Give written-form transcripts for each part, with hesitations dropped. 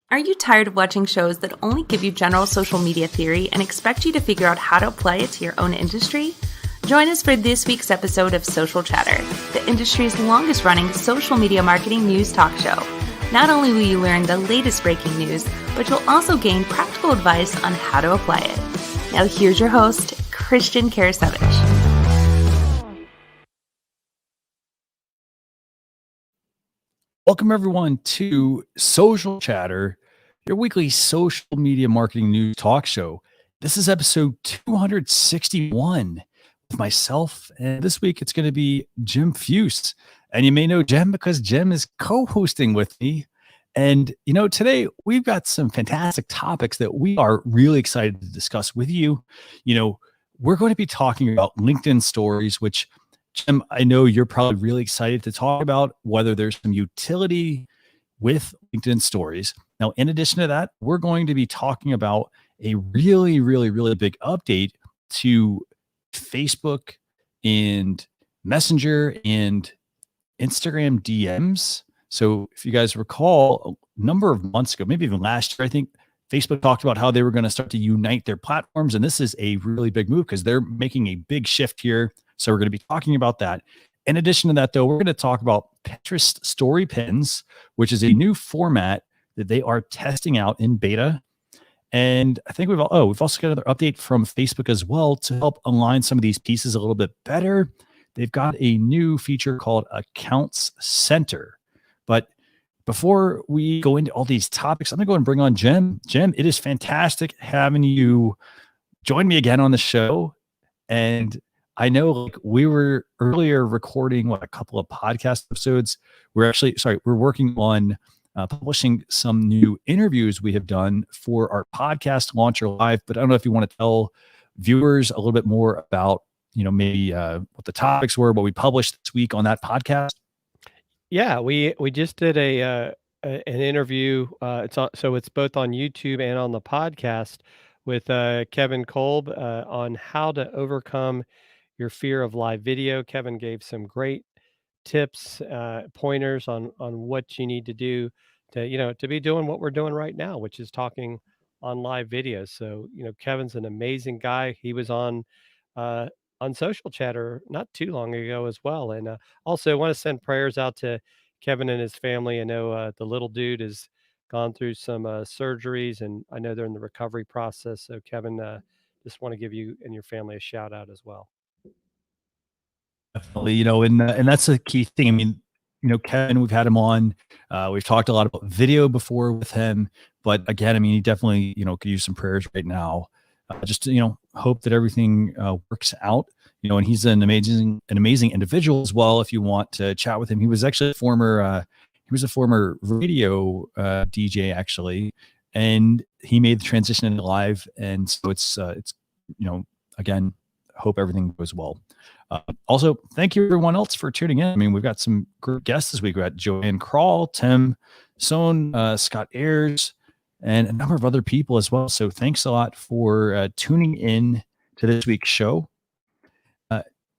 Are you tired of watching shows that only give you general social media theory and expect you to figure out how to apply it to your own industry? Join us for this week's episode of Social Chatter, the industry's longest running social media marketing news talk show. Not only will you learn the latest breaking news, but you'll also gain practical advice on how to apply it. Now here's your host, Christian Karasevich. Welcome, everyone, to Social Chatter, your weekly social media marketing news talk show. This is episode 261 with myself, and this week it's going to be Jim Fuhs. And you may know Jim because Jim is co-hosting with me. And, today we've got some fantastic topics that we are really excited to discuss with you. We're going to be talking about LinkedIn stories, which Jim, I know you're probably really excited to talk about whether there's some utility with LinkedIn stories. Now, in addition to that, we're going to be talking about a really, really, really big update to Facebook and Messenger and Instagram DMs. So if you guys recall, a number of months ago, maybe even last year, I think Facebook talked about how they were going to start to unite their platforms. And this is a really big move because they're making a big shift here. So we're going to be talking about that. In addition to that, though, we're going to talk about Pinterest Story Pins, which is a new format that they are testing out in beta. And I think we've also got another update from Facebook as well to help align some of these pieces a little bit better. They've got a new feature called Accounts Center. But before we go into all these topics, I'm going to go and bring on Jim. Jim, it is fantastic having you join me again on the show. And I know we were earlier recording a couple of podcast episodes. We're working on publishing some new interviews we have done for our podcast Launcher Live. But I don't know if you want to tell viewers a little bit more about, maybe what the topics were, what we published this week on that podcast. Yeah, we just did an interview. It's both on YouTube and on the podcast with Kevin Kolb on how to overcome your fear of live video. Kevin gave some great tips, pointers on what you need to do to be doing what we're doing right now, which is talking on live videos. So Kevin's an amazing guy. He was uh, on Social Chatter not too long ago as well, and also want to send prayers out to Kevin and his family. I know the little dude has gone through some surgeries, and I know they're in the recovery process. So Kevin, just want to give you and your family a shout out as well. Definitely, and that's a key thing. I mean, Kevin, we've had him on. We've talked a lot about video before with him, but again, I mean, he definitely, could use some prayers right now. Just hope that everything works out. And he's an amazing individual as well. If you want to chat with him, he was actually a former radio DJ actually, and he made the transition into live. And so it's again, hope everything goes well. Also, thank you everyone else for tuning in. I mean, we've got some great guests this week. We got Joanne Crawl, Tim Sohn, Scott Ayers, and a number of other people as well. So thanks a lot for tuning in to this week's show.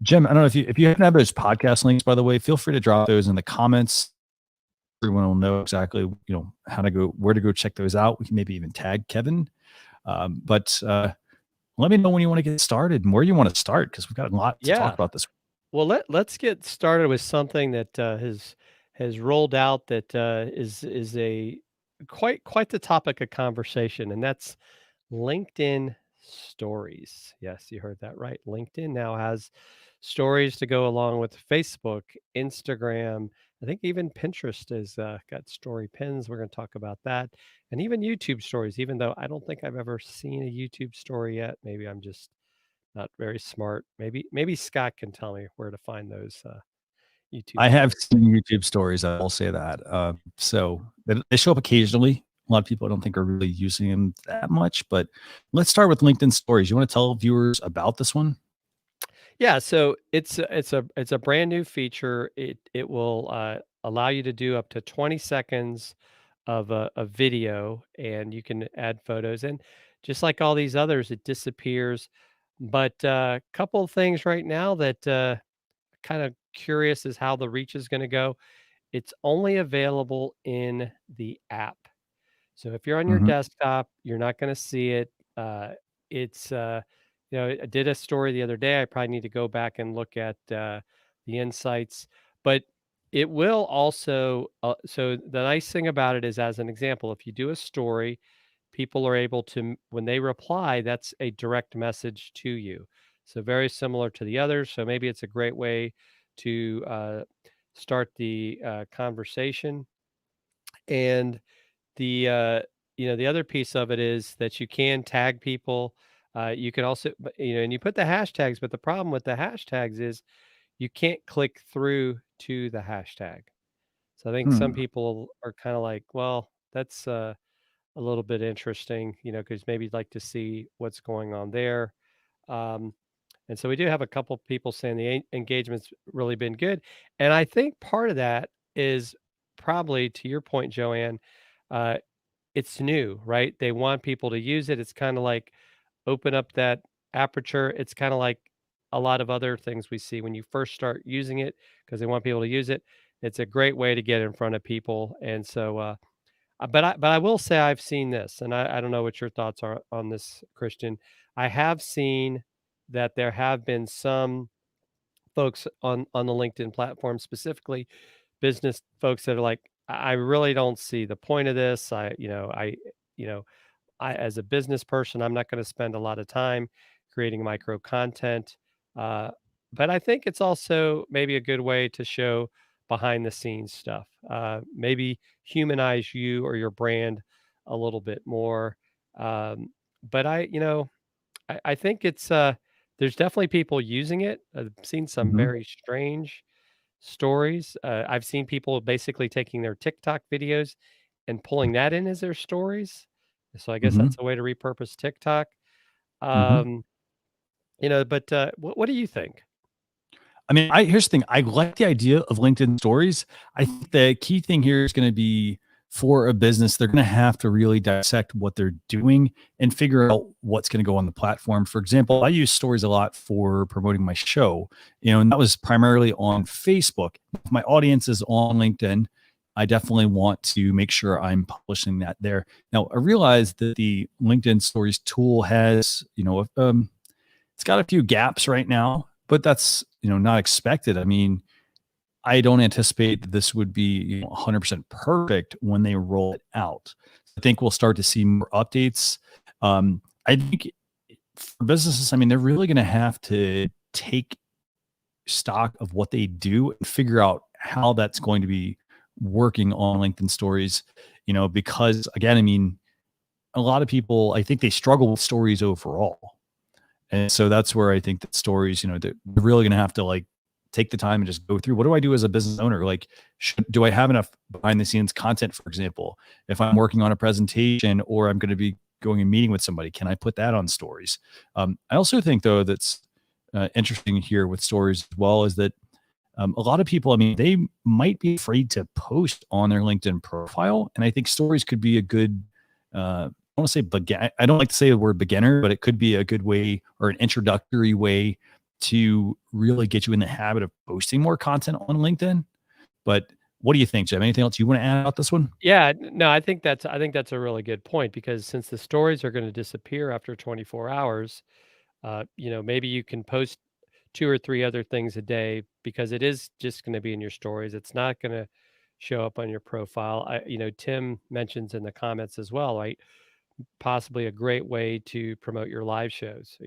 Jim, I don't know if you happen to have those podcast links, by the way, feel free to drop those in the comments. Everyone will know exactly, where to go check those out. We can maybe even tag Kevin. But let me know when you want to get started and where you want to start, because we've got a lot to talk about this. Well, let's get started with something that has rolled out that is a quite the topic of conversation, and that's LinkedIn stories. Yes, you heard that right. LinkedIn now has stories to go along with Facebook, Instagram. I think even Pinterest has got story pins. We're going to talk about that, and even YouTube stories. Even though I don't think I've ever seen a YouTube story yet. Maybe I'm just not very smart. Maybe Scott can tell me where to find those YouTube. I have seen YouTube stories. I'll say that. So they show up occasionally. A lot of people I don't think are really using them that much. But let's start with LinkedIn stories. You want to tell viewers about this one? Yeah, so it's a brand new feature. It will allow you to do up to 20 seconds of a video, and you can add photos. And just like all these others, it disappears. But a couple of things right now that kind of curious is how the reach is going to go. It's only available in the app. So if you're on your Mhm. desktop, you're not going to see it. It's I did a story the other day. I probably need to go back and look at the insights, but it will also. So the nice thing about it is, as an example, if you do a story, people are able to, when they reply, that's a direct message to you. So very similar to the others. So maybe it's a great way to start the conversation. And the other piece of it is that you can tag people. You can also, and you put the hashtags, but the problem with the hashtags is you can't click through to the hashtag. So I think some Hmm. people are kind of like, well, that's a little bit interesting, because maybe you'd like to see what's going on there. Um, and so we do have a couple people saying the engagement's really been good. And I think part of that is probably, to your point, Joanne, uh, it's new, right? They want people to use it. It's kind of like open up that aperture. It's kind of like a lot of other things we see when you first start using it because they want people to use it. It's a great way to get in front of people. And so, but I will say I've seen this, and I don't know what your thoughts are on this, Christian. I have seen that there have been some folks on the LinkedIn platform, specifically business folks that are like, I really don't see the point of this. You know, I, as a business person, I'm not going to spend a lot of time creating micro content. Uh, but I think it's also maybe a good way to show behind the scenes stuff. Maybe humanize you or your brand a little bit more. Um, but I think it's there's definitely people using it. I've seen some Mhm. very strange stories. I've seen people basically taking their TikTok videos and pulling that in as their stories. So I guess Mhm. that's a way to repurpose TikTok. Mhm. Um, but what do you think? I mean, I here's the thing. I like the idea of LinkedIn stories. I think the key thing here is going to be for a business, they're going to have to really dissect what they're doing and figure out what's going to go on the platform. For example, I use stories a lot for promoting my show, and that was primarily on Facebook. If my audience is on LinkedIn, I definitely want to make sure I'm publishing that there. Now, I realize that the LinkedIn stories tool has, it's got a few gaps right now, but that's, not expected. I mean, I don't anticipate that this would be 100% perfect when they roll it out. I think we'll start to see more updates. I think for businesses, I mean, they're really going to have to take stock of what they do and figure out how that's going to be working on LinkedIn stories, because again, I mean, a lot of people, I think they struggle with stories overall. And so that's where I think that stories, they're really going to have to like take the time and just go through what do I do as a business owner? Like, do I have enough behind the scenes content, for example? If I'm working on a presentation or I'm going to be going and meeting with somebody, can I put that on stories? I also think, though, that's interesting here with stories as well is that a lot of people, I mean, they might be afraid to post on their LinkedIn profile. And I think stories could be a good, I want to say begin. I don't like to say the word beginner, but it could be a good way or an introductory way to really get you in the habit of posting more content on LinkedIn. But what do you think, Jim? Anything else you want to add about this one? Yeah, no, I think that's a really good point because since the stories are going to disappear after 24 hours, maybe you can post two or three other things a day because it is just going to be in your stories. It's not going to show up on your profile. Tim mentions in the comments as well, right? Possibly a great way to promote your live shows.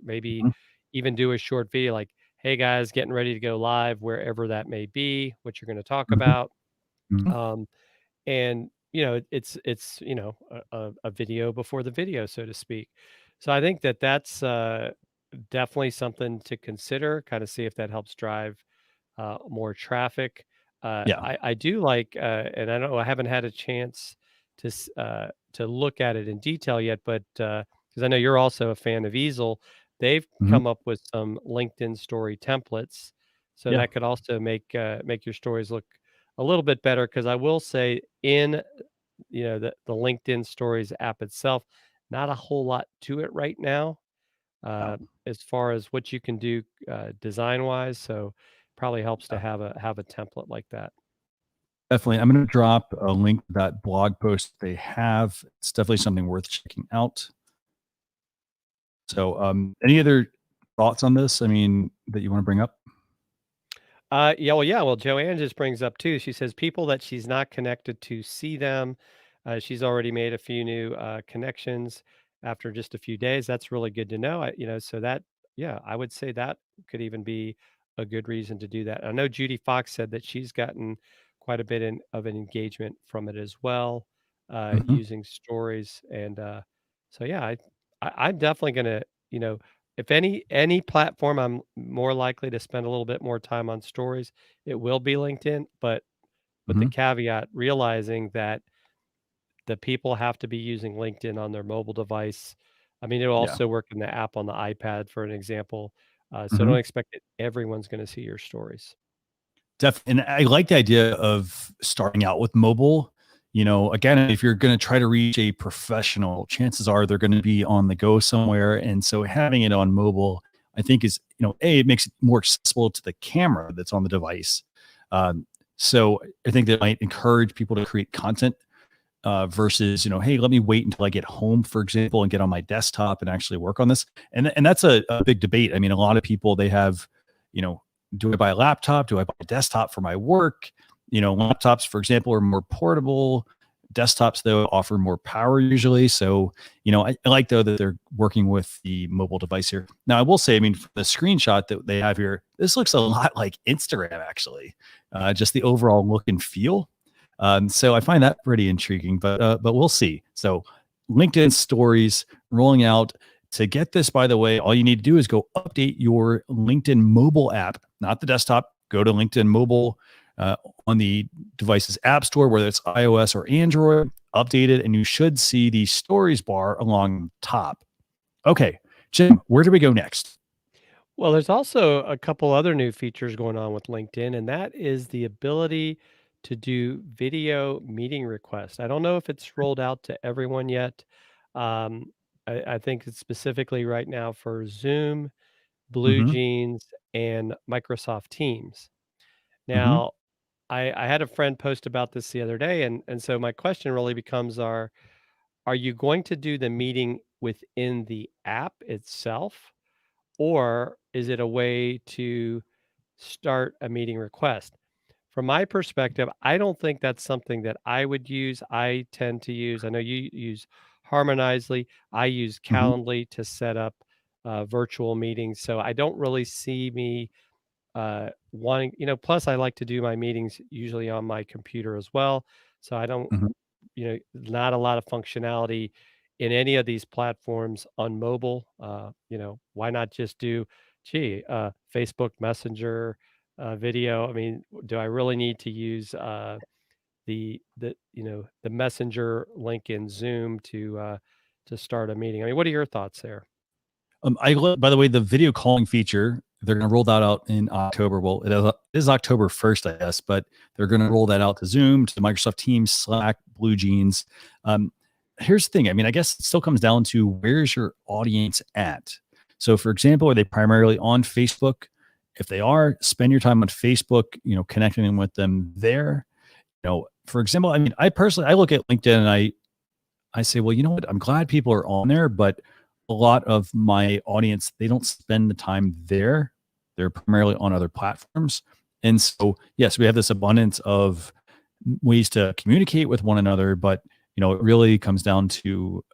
Maybe Mhm. even do a short video like, "Hey guys, getting ready to go live wherever that may be, what you're going to talk Mhm. about." Mhm. Um, and it's a video before the video, so to speak. So I think that's definitely something to consider, kind of see if that helps drive more traffic. Yeah. I do like, and I don't know, I haven't had a chance to look at it in detail yet, but because I know you're also a fan of Easel, they've Mhm. come up with some LinkedIn story templates, so Yeah. that could also make your stories look a little bit better. Because I will say, in the LinkedIn Stories app itself, not a whole lot to it right now Yeah. uh, as far as what you can do design wise. So probably helps to Yeah. have a template like that. Definitely. I'm going to drop a link to that blog post they have. It's definitely something worth checking out. So, any other thoughts on this? I mean, that you want to bring up? Well, Joanne just brings up too. She says people that she's not connected to see them. She's already made a few new connections after just a few days. That's really good to know. So that, yeah, I would say that could even be a good reason to do that. I know Judy Fox said that she's gotten quite a bit of an engagement from it as well, Mhm. using stories. And so, yeah, I'm definitely gonna, you know, if any platform I'm more likely to spend a little bit more time on stories, it will be LinkedIn, but with the Mhm. caveat, realizing that the people have to be using LinkedIn on their mobile device. I mean, it'll Yeah. also work in the app on the iPad, for an example. So don't Mhm. expect that everyone's gonna see your stories. And I like the idea of starting out with mobile. Again, if you're going to try to reach a professional, chances are they're going to be on the go somewhere. And so having it on mobile, I think is, it makes it more accessible to the camera that's on the device. Um, so I think that might encourage people to create content versus, hey, let me wait until I get home, for example, and get on my desktop and actually work on this. And that's a big debate. I mean, a lot of people, they have, you know, do I buy a laptop? Do I buy a desktop for my work? Laptops, for example, are more portable. Desktops, though, offer more power usually. So, I like, though, that they're working with the mobile device here. Now, I will say, I mean, for the screenshot that they have here, this looks a lot like Instagram, actually, just the overall look and feel. So I find that pretty intriguing, but we'll see. So LinkedIn stories rolling out. To get this, by the way, all you need to do is go update your LinkedIn mobile app, not the desktop. Go to LinkedIn mobile on the device's app store, whether it's iOS or Android, update it, and you should see the stories bar along top. Okay, Jim, where do we go next? Well, there's also a couple other new features going on with LinkedIn, and that is the ability to do video meeting requests. I don't know if it's rolled out to everyone yet. Um, I think it's specifically right now for Zoom, Blue Mm-hmm. Jeans, and Microsoft Teams. Mm-hmm. Now, I had a friend post about this the other day, and so my question really becomes: Are you going to do the meeting within the app itself? Or is it a way to start a meeting request? From my perspective, I don't think that's something that I would use. I tend to use, I know you use Harmonizely. I use Mm-hmm. Calendly to set up virtual meetings. So I don't really see me wanting, plus I like to do my meetings usually on my computer as well. So I don't, Mm-hmm. not a lot of functionality in any of these platforms on mobile. Why not just do, Facebook Messenger video? I mean, do I really need to use the Messenger link in Zoom to start a meeting? I mean, what are your thoughts there? By the way, the video calling feature, they're going to roll that out in October. Well, it is October 1st, I guess, but they're going to roll that out to Zoom, to Microsoft Teams, Slack, Blue Jeans. Um, Here's the thing. I mean, I guess it still comes down to where's your audience at? So, for example, are they primarily on Facebook? If they are, spend your time on Facebook, connecting with them there. For example, I mean, I look at LinkedIn and I say, well, you know what? I'm glad people are on there, but a lot of my audience, they don't spend the time there. They're primarily on other platforms. And so, yes, we have this abundance of ways to communicate with one another, but it really comes down to,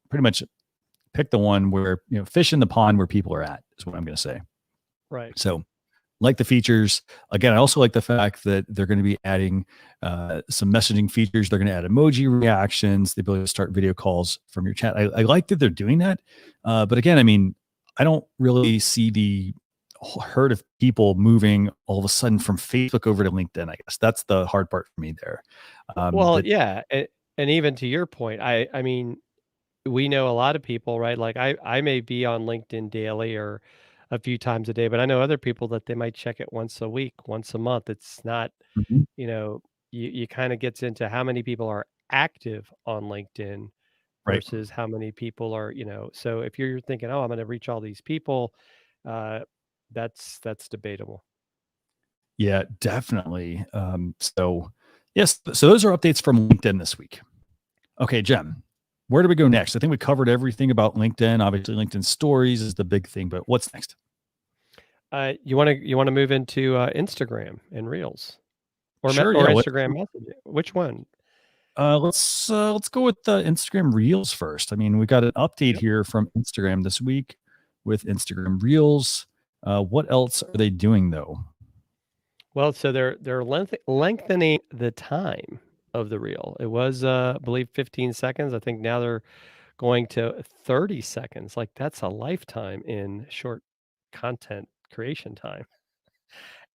pretty much pick the one where, fish in the pond where people are at, is what I'm going to say. Right. So like the features. Again, I also like the fact that they're going to be adding some messaging features. They're going to add emoji reactions, the ability to start video calls from your chat. I like that they're doing that. But again, I mean, I don't really see the herd of people moving all of a sudden from Facebook over to LinkedIn. I guess that's the hard part for me there. Well, That yeah, and even to your point, I mean, we know a lot of people, right? Like I may be on LinkedIn daily or a few times a day, but I know other people that they might check it once a week, once a month. It's not, Mhm. you know, you kind of gets into how many people are active on LinkedIn Right. versus how many people are, so if you're thinking, oh, I'm going to reach all these people, uh, that's debatable. Yeah, definitely. So Yes. So those are updates from LinkedIn this week. Okay, Jem, where do we go next? I think we covered everything about LinkedIn. Obviously, LinkedIn stories is the big thing, but what's next? You want to move into Instagram and Reels Sure. or Yeah. Instagram messaging? Which one? Let's go with the Instagram Reels first. I mean, we got an update Yep. here from Instagram this week with Instagram Reels. What else are they doing though? Well, so they're lengthening the time of the reel. It was, I believe, 15 seconds. I think now they're going to 30 seconds. Like that's a lifetime in short content creation time.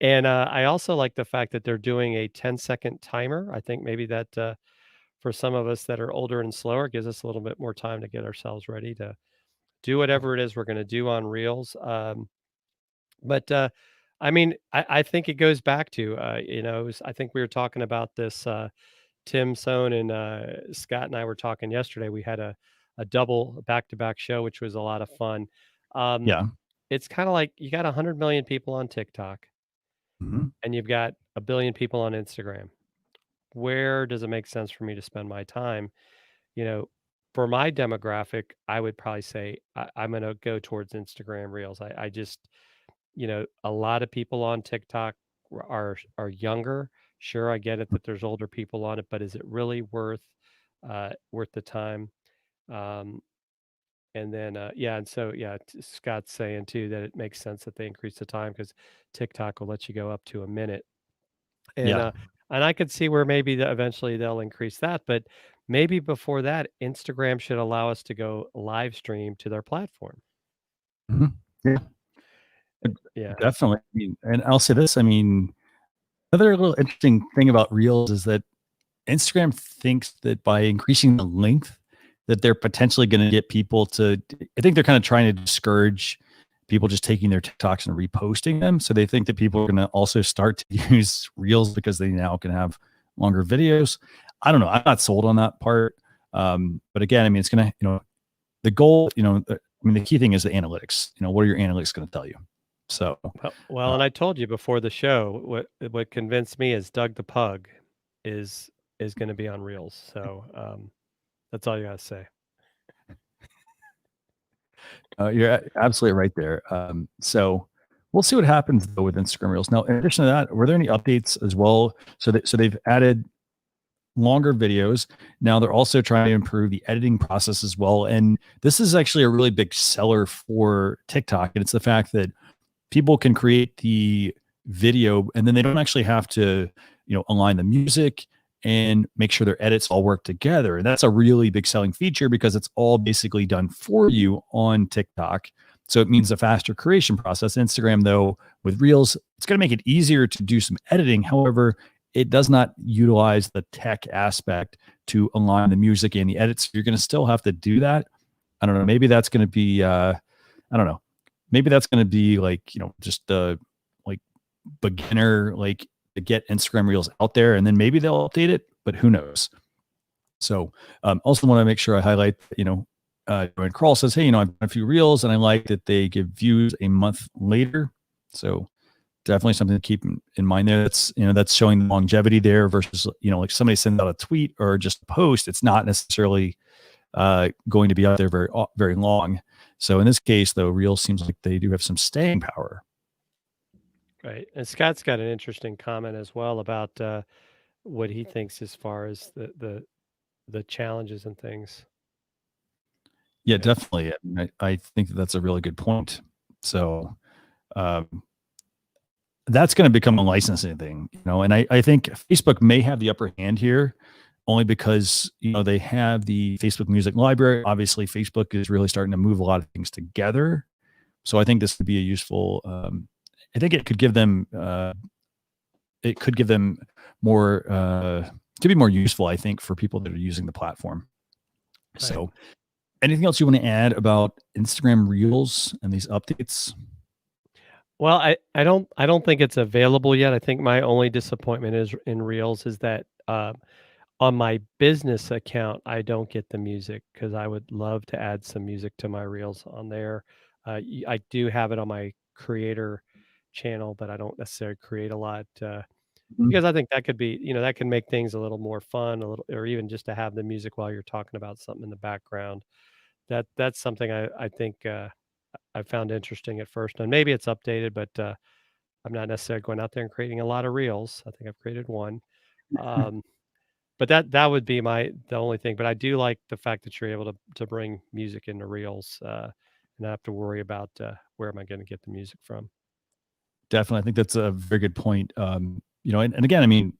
And I also like the fact that they're doing a 10-second timer. I think maybe that for some of us that are older and slower gives us a little bit more time to get ourselves ready to do whatever it is we're going to do on reels. But I mean, I think it goes back to I think we were talking about this. Tim Sohn and Scott and I were talking yesterday. We had a double back to back show, which was a lot of fun. Um, Yeah. it's kind of like you got 100 million people on TikTok Mhm. and you've got a billion people on Instagram. Where does it make sense for me to spend my time? You know, for my demographic, I would probably say I'm going to go towards Instagram Reels. I just, a lot of people on TikTok are younger. Sure, I get it that there's older people on it, but is it really worth the time? Um, and then yeah, and so yeah, Scott's saying too that it makes sense that they increase the time because TikTok will let you go up to a minute, and Yeah. uh, and I could see where maybe eventually they'll increase that, but maybe before that, Instagram should allow us to go live stream to their platform. Mhm. Yeah. Yeah, Definitely. I mean, and I'll say this. I mean, another little interesting thing about Reels is that Instagram thinks that by increasing the length, that they're potentially going to get people to. I think they're kind of trying to discourage people just taking their TikToks and reposting them. So they think that people are going to also start to use Reels because they now can have longer videos. I don't know. I'm not sold on that part. But again, I mean, it's going to, the goal, I mean, the key thing is the analytics. What are your analytics going to tell you? So, well, uh, and I told you before the show, what convinced me is Doug the Pug is is gonna be on Reels, so, that's all you gotta say. you're absolutely right there. So we'll see what happens though with Instagram Reels. Now, in addition to that, were there any updates as well? So they've added longer videos. Now they're also trying to improve the editing process as well. And this is actually a really big seller for TikTok. And it's the fact that people can create the video and then they don't actually have to, align the music and make sure their edits all work together. And that's a really big selling feature because it's all basically done for you on TikTok. So it means a faster creation process. Instagram, though, with Reels, it's going to make it easier to do some editing. However, it does not utilize the tech aspect to align the music and the edits. You're going to still have to do that. I don't know. Maybe that's going to be, I don't know. Maybe that's going to be like, just like beginner, like to get Instagram Reels out there, and then maybe they'll update it, but who knows? So, also want to make sure I highlight, Joanne Crawl says, hey, I've done a few Reels and I like that they give views a month later. So definitely something to keep in mind there. That's showing the longevity there versus, like somebody sends out a tweet or just a post. It's not necessarily going to be out there very long. So in this case, though, Reels seems like they do have some staying power. Right, and Scott's got an interesting comment as well about, what he thinks as far as the challenges and things. Yeah, Yeah, definitely. I mean, I think that that's a really good point. So um, that's going to become a licensing thing, and I think Facebook may have the upper hand here only because, they have the Facebook music library. Obviously, Facebook is really starting to move a lot of things together. So I think this could be a useful, I think it could give them more, to be more useful, I think, for people that are using the platform. right. So anything else you want to add about Instagram Reels and these updates? Well, I don't think it's available yet. I think my only disappointment is in Reels is that, on my business account, I don't get the music because I would love to add some music to my Reels on there. I do have it on my creator channel, but I don't necessarily create a lot. Mhm. because I think that could be, that can make things a little more fun, or even just to have the music while you're talking about something in the background. That's something I think I found interesting at first, and maybe it's updated, but I'm not necessarily going out there and creating a lot of reels. I think I've created one. Um, but that would be the only thing. But I do like the fact that you're able to bring music into reels, and not have to worry about where am I going to get the music from. Definitely. I think that's a very good point. And again, I mean,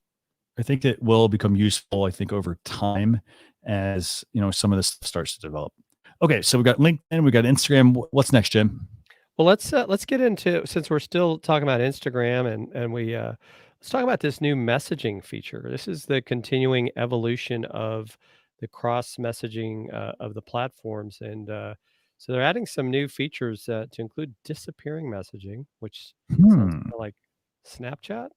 I think it will become useful, I think, over time as, some of this stuff starts to develop. Okay. So we got LinkedIn, we got Instagram. What's next, Jim? Well, let's get into, since we're still talking about Instagram, and we let's talk about this new messaging feature. This is the continuing evolution of the cross messaging of the platforms, and so they're adding some new features to include disappearing messaging, which sounds Hmm. kind of like Snapchat.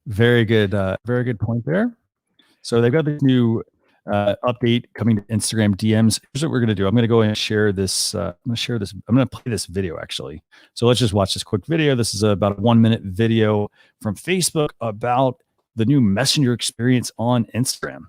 Very good. Very good point there. So they've got this new update coming to Instagram DMs. Here's what we're going to do. I'm going to go and share this. I'm going to share this. I'm going to play this video actually. So let's just watch this quick video. This is about a 1-minute video from Facebook about the new messenger experience on Instagram.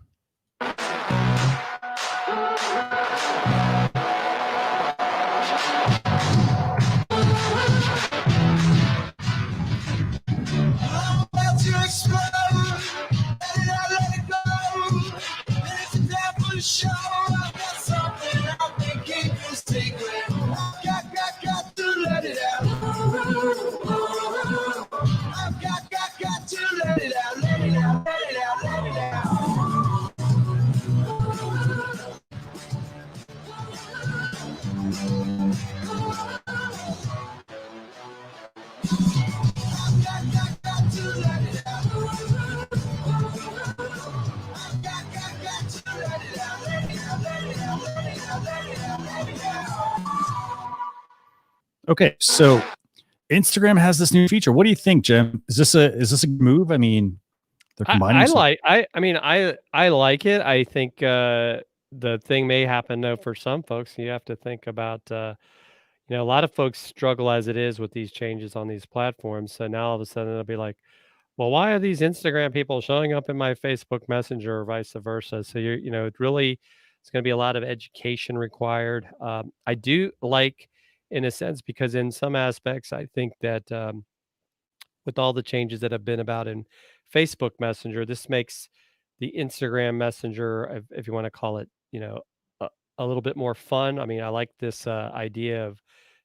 Okay, so Instagram has this new feature. What do you think, Jim? Is this a move? I mean, they're combining some. I mean, I like it. I think the thing may happen though for some folks. You have to think about a lot of folks struggle as it is with these changes on these platforms. So now all of a sudden they'll be like, well, why are these Instagram people showing up in my Facebook Messenger or vice versa? So it really, it's going to be a lot of education required. I do like, in a sense, because in some aspects, I think that with all the changes that have been about in Facebook Messenger, this makes the Instagram Messenger, if you want to call it, a, a little bit more fun. I mean, I like this idea of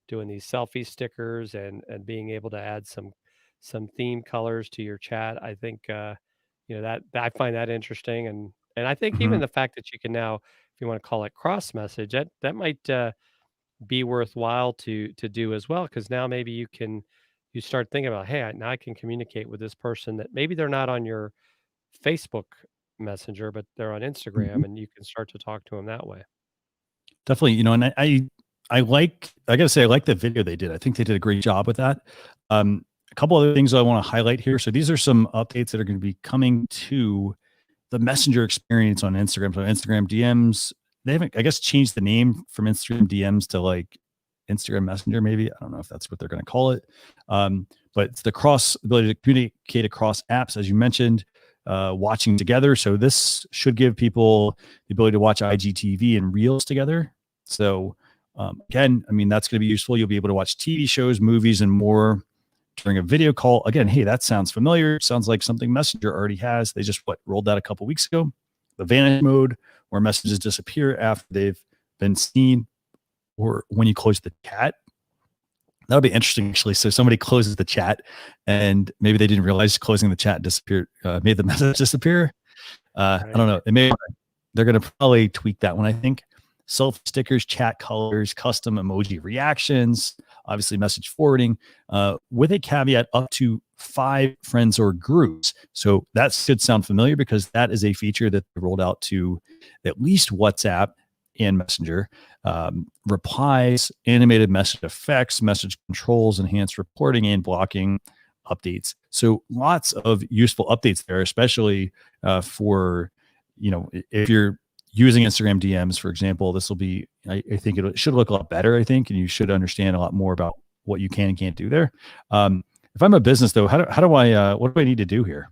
doing these selfie stickers, and being able to add some theme colors to your chat. I think that I find that interesting, and I think Mhm. even the fact that you can now, if you want to call it cross message, that might be worthwhile to do as well, because now maybe you start thinking about, hey, now I can communicate with this person that maybe they're not on your Facebook Messenger, but they're on Mhm. Instagram, and you can start to talk to them that way. Definitely, and I gotta say I like the video they did. I think they did a great job with that. A couple other things I want to highlight here. So these are some updates that are going to be coming to the messenger experience on Instagram. So Instagram DMs, they haven't, I guess, changed the name from Instagram DMs to like Instagram Messenger, maybe. I don't know if that's what they're going to call it. But it's the cross ability to communicate across apps, as you mentioned, watching together. So this should give people the ability to watch IGTV and Reels together. So again, I mean, that's going to be useful. You'll be able to watch TV shows, movies, and more during a video call. Again, hey, that sounds familiar. Sounds like something Messenger already has. They just rolled that a couple weeks ago. The Vanish Mode, where messages disappear after they've been seen, or when you close the chat. That'll be interesting, actually. So somebody closes the chat, and maybe they didn't realize closing the chat made the message disappear. I Right. don't know. They're going to probably tweak that one, I think. Self stickers, chat colors, custom emoji reactions, obviously message forwarding, with a caveat up to 5 friends or groups. So that should sound familiar, because that is a feature that they rolled out to at least WhatsApp and Messenger. Replies, animated message effects, message controls, enhanced reporting and blocking updates. So lots of useful updates there, especially for, if you're using Instagram DMs, for example. This will be, I think it should look a lot better, I think, and you should understand a lot more about what you can and can't do there. If I'm a business though, what do I need to do here?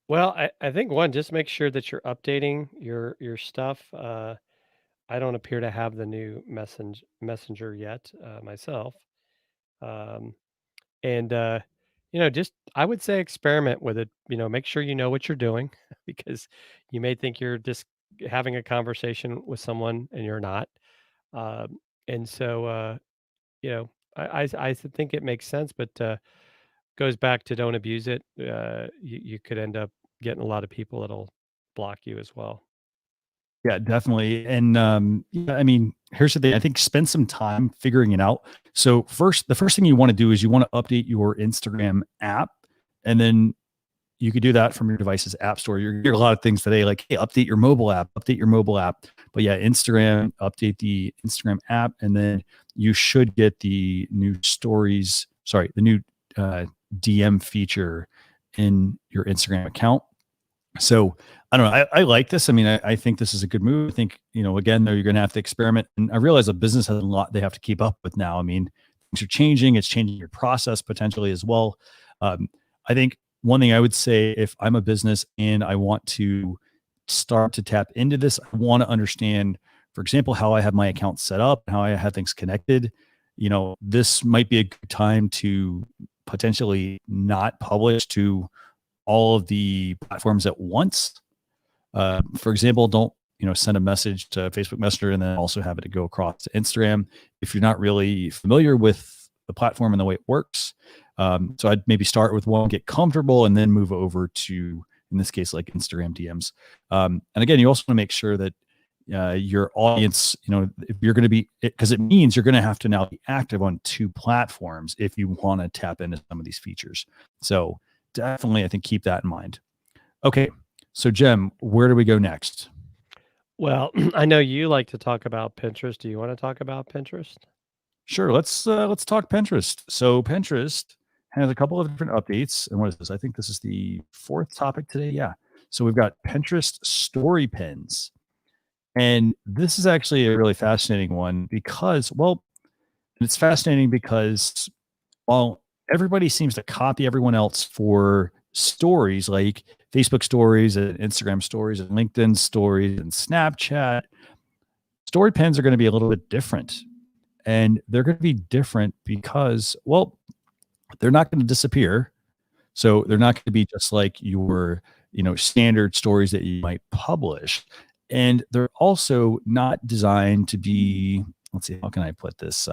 Well, I think one, just make sure that you're updating your stuff. I don't appear to have the new messenger yet myself. Um, and just I would say experiment with it. Make sure you know what you're doing because you may think you're just having a conversation with someone and you're not. And so I think it makes sense, but goes back to don't abuse it. You could end up getting a lot of people that'll block you as well. Yeah, definitely. And yeah, I mean, here's the thing. I think spend some time figuring it out. So the first thing you want to do is you want to update your Instagram app, and then you could do that from your device's app store. You're hearing a lot of things today, like, hey, update your mobile app, update your mobile app. But yeah, Instagram, update the Instagram app, and then you should get the new the new DM feature in your Instagram account. So I don't know. I like this. I mean, I think this is a good move. I think, again, though, you're going to have to experiment. And I realize a business has a lot they have to keep up with now. I mean, things are changing. It's changing your process potentially as well. I think one thing I would say, if I'm a business and I want to start to tap into this, I want to understand, for example, how I have my account set up, how I have things connected. This might be a good time to potentially not publish to all of the platforms at once. For example, don't send a message to Facebook Messenger and then also have it go across to Instagram if you're not really familiar with the platform and the way it works. So I'd maybe start with one, get comfortable, and then move over to, in this case, like Instagram DMs. And again, you also want to make sure that your audience, if you're going to be, because it means you're going to have to now be active on 2 platforms if you want to tap into some of these features. So definitely, I think, keep that in mind. Okay. So Jem, where do we go next? Well, I know you like to talk about Pinterest. Do you want to talk about Pinterest? Sure. Let's talk Pinterest. So Pinterest has a couple of different updates. And what is this? I think this is the 4th topic today. Yeah. So we've got Pinterest story pins. And this is actually a really fascinating one because, it's fascinating because while everybody seems to copy everyone else for stories like Facebook stories and Instagram stories and LinkedIn stories and Snapchat, story pins are going to be a little bit different. And they're going to be different because, they're not going to disappear. So they're not going to be just like your, standard stories that you might publish. And they're also not designed to be, let's see, how can I put this?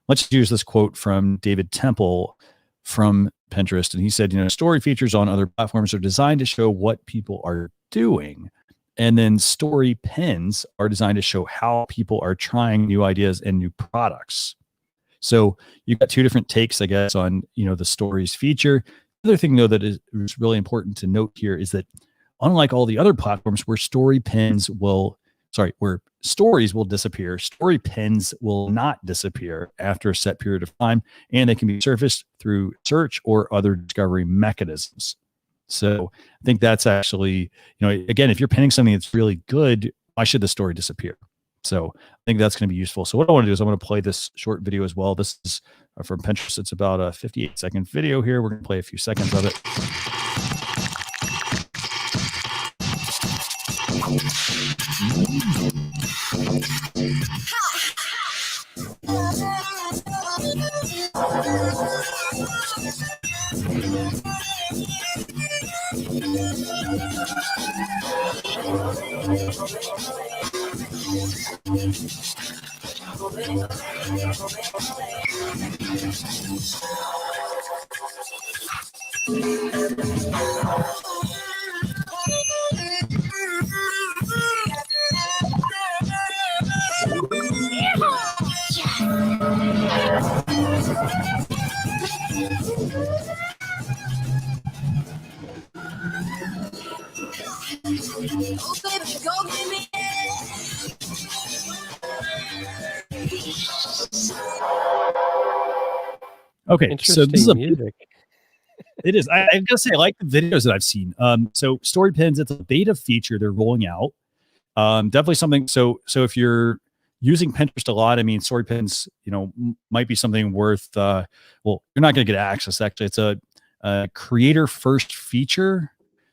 Let's use this quote from David Temple from Pinterest. And he said, story features on other platforms are designed to show what people are doing. And then story pins are designed to show how people are trying new ideas and new products. So you've got 2 different takes, I guess, on, the stories feature. The other thing, though, that is really important to note here is that unlike all the other platforms where where stories will disappear, story pins will not disappear after a set period of time, and they can be surfaced through search or other discovery mechanisms. So I think that's actually, again, if you're pinning something that's really good, why should the story disappear? So I think that's going to be useful. So what I want to do is I'm going to play this short video as well. This is from Pinterest. It's about a 58-second video here. We're going to play a few seconds of it. Okay, so this is music. It is. I gotta say, I like the videos that I've seen. So story pins, it's a beta feature they're rolling out. Definitely something. So if you're using Pinterest a lot. I mean, story pins, might be something worth. Well, you're not going to get access. Actually, it's a creator first feature,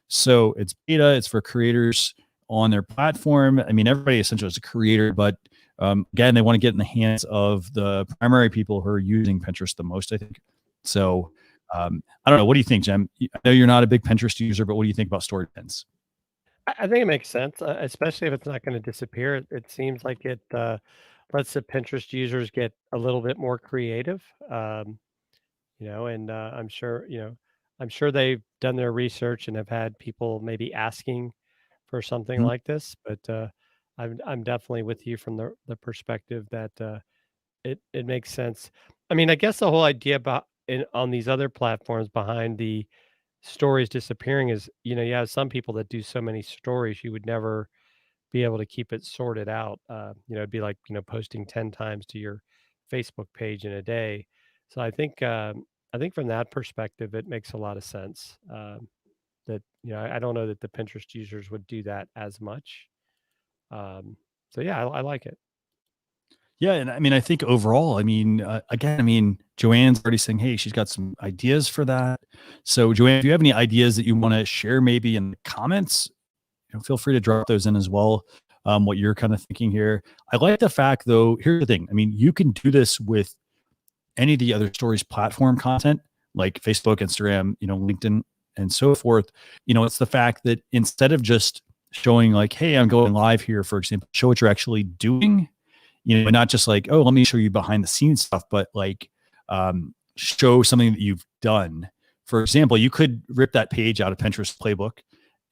so it's beta. It's for creators on their platform. I mean, everybody essentially is a creator, but again, they want to get in the hands of the primary people who are using Pinterest the most, I think. So I don't know. What do you think, Jem? I know you're not a big Pinterest user, but what do you think about story pins? I think it makes sense, especially if it's not going to disappear. It seems like it lets the Pinterest users get a little bit more creative. And I'm sure they've done their research and have had people maybe asking for something Mhm. like this. But I'm definitely with you from the perspective that it makes sense. I mean, I guess the whole idea about on these other platforms behind the stories disappearing is, you have some people that do so many stories, you would never be able to keep it sorted out. It'd be like, posting 10 times to your Facebook page in a day. So I think from that perspective, it makes a lot of sense. That I don't know that the Pinterest users would do that as much. Um, so yeah, I like it. Yeah, and I mean, I think overall, I mean, again, I mean, Joanne's already saying, hey, she's got some ideas for that. So, Joanne, if you have any ideas that you want to share, maybe in the comments, feel free to drop those in as well. What you're kind of thinking here. I like the fact, though. Here's the thing. I mean, you can do this with any of the other stories platform content, like Facebook, Instagram, LinkedIn, and so forth. It's the fact that instead of just showing like, hey, I'm going live here, for example, show what you're actually doing, not just like, oh, let me show you behind the scenes stuff, but like show something that you've done. For example, you could rip that page out of Pinterest playbook.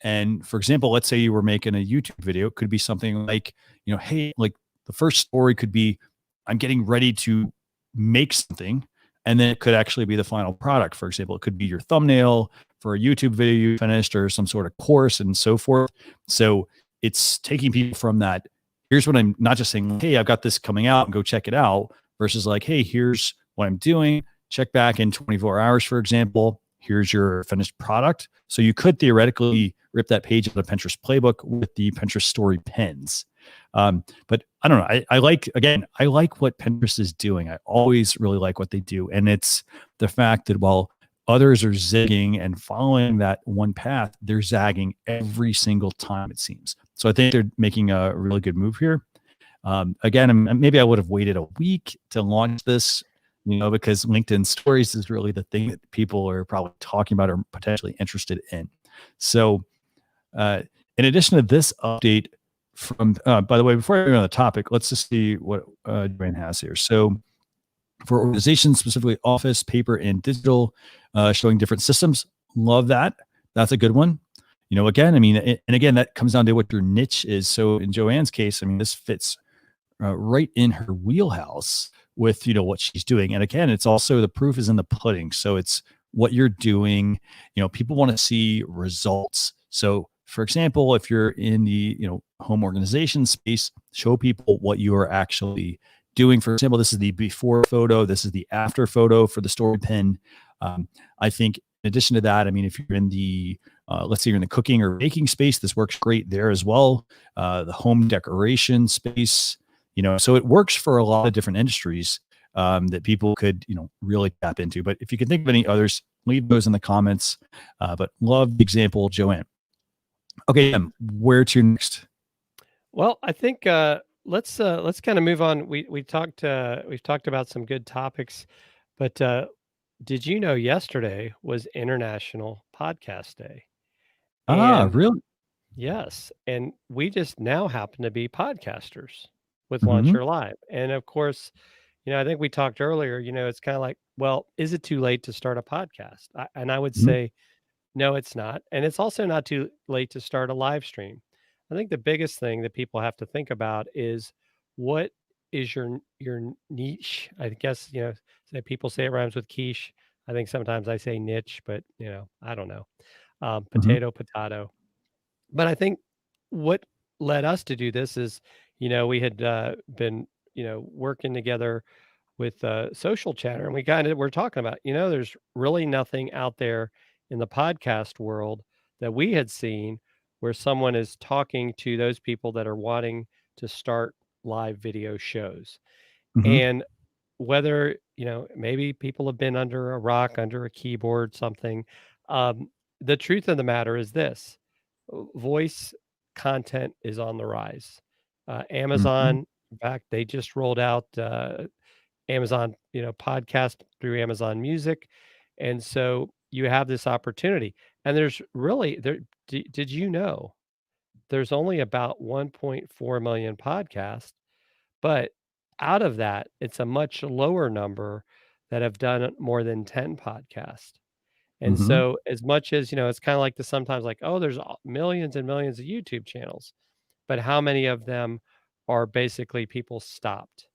And for example, let's say you were making a YouTube video. It could be something like, hey, like the first story could be, I'm getting ready to make something. And then it could actually be the final product. For example, it could be your thumbnail for a YouTube video you finished or some sort of course and so forth. So it's taking people from that. Here's what I'm not just saying, hey, I've got this coming out and go check it out, versus like, hey, here's what I'm doing. Check back in 24 hours, for example. Here's your finished product. So you could theoretically rip that page of the Pinterest playbook with the Pinterest story pins. But I don't know. I like what Pinterest is doing. I always really like what they do. And it's the fact that while others are zigging and following that one path, they're zagging every single time, it seems. So I think they're making a really good move here. Again, maybe I would have waited a week to launch this, because LinkedIn stories is really the thing that people are probably talking about or potentially interested in. So in addition to this update from, by the way, before I go on the topic, let's just see what Joanne has here. So for organizations, specifically office, paper, and digital, showing different systems. Love that. That's a good one. Again, I mean, and again, that comes down to what your niche is. So in Joanne's case, I mean, this fits right in her wheelhouse with, what she's doing. And again, it's also the proof is in the pudding. So it's what you're doing. People want to see results. So for example, if you're in the, home organization space, show people what you are actually doing. For example, this is the before photo. This is the after photo for the story pin. I think in addition to that, I mean, if you're in the, let's say you're in the cooking or baking space, this works great there as well. The home decoration space, so it works for a lot of different industries that people could, really tap into. But if you can think of any others, leave those in the comments. But love the example, Joanne. Okay, where to next? Well, I think let's kind of move on. We've talked about some good topics, but did you know yesterday was International Podcast Day? And Really? yes, and we just now happen to be podcasters with Launch Mm-hmm. Your Live. And of course, I think we talked earlier, it's kind of like, well, is it too late to start a podcast? And I would Mm-hmm. say, no, it's not. And it's also not too late to start a live stream. I think the biggest thing that people have to think about is what is your niche? I guess, say people say it rhymes with quiche. I think sometimes I say niche, but I don't know. Mm-hmm. Potato, potato. But I think what led us to do this is, we had been, working together with Social Chatter, and we kind of were talking about, there's really nothing out there in the podcast world that we had seen where someone is talking to those people that are wanting to start live video shows. Mhm. And whether, maybe people have been under a rock, under a keyboard, something, um, the truth of the matter is this: voice content is on the rise. Mhm. Amazon, in fact, they just rolled out Amazon, podcast through Amazon Music, and so you have this opportunity. And there's really there. Did you know there's only about 1.4 million podcasts, but out of that, it's a much lower number that have done more than 10 podcasts. And Mhm. so as much as, it's kind of like the sometimes like, oh, there's millions and millions of YouTube channels, but how many of them are basically people stopped?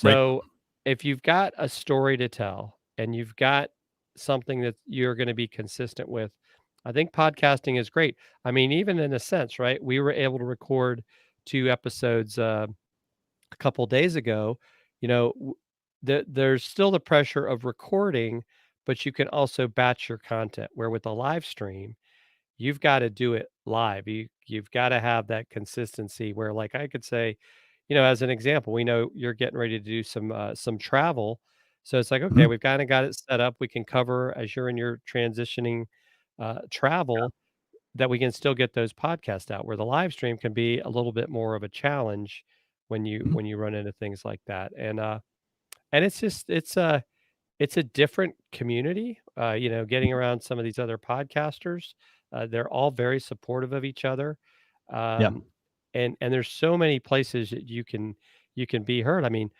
Right. So if you've got a story to tell and you've got something that you're going to be consistent with, I think podcasting is great. I mean, even in a sense, right? We were able to record 2 episodes a couple days ago. There's still the pressure of recording, but you can also batch your content. Where with a live stream, you've got to do it live. You've got to have that consistency. Where, like, I could say, as an example, we know you're getting ready to do some travel, so it's like, okay, Mhm. we've kind of got it set up. We can cover as you're in your transitioning travel, that we can still get those podcasts out. Where the live stream can be a little bit more of a challenge when you Mhm. when you run into things like that. And it's just it's a different community. Getting around some of these other podcasters, they're all very supportive of each other, Yeah. um, and there's so many places that you can be heard. I mean,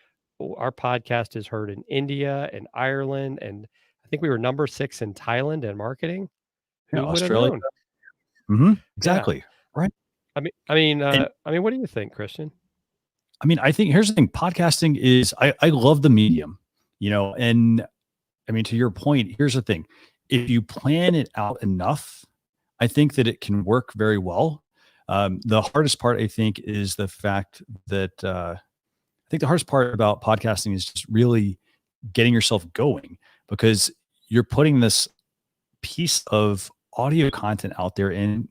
our podcast is heard in India and Ireland, and I think we were number 6 in Thailand in marketing. Yeah. Who would have Australia. known? Mhm. Yeah. Exactly. Right. And What do you think, Christian? I mean, I think here's the thing, podcasting is I love the medium, and I mean, to your point, here's the thing. If you plan it out enough, I think that it can work very well. The hardest part, I think, is the fact that I think the hardest part about podcasting is just really getting yourself going, because you're putting this piece of audio content out there, and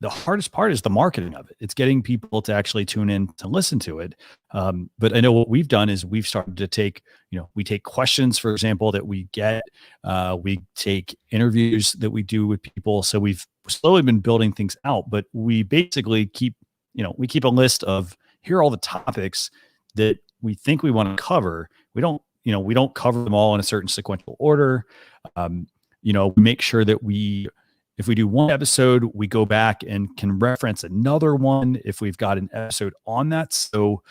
the hardest part is the marketing of it. It's getting people to actually tune in to listen to it. But I know what we've done is we've started to take, we take questions, for example, that we get. We take interviews that we do with people. So we've slowly been building things out, but we basically keep, we keep a list of, here are all the topics that we think we want to cover. We don't cover them all in a certain sequential order. Um, we make sure that if we do one episode, we go back and can reference another one if we've got an episode on that. So,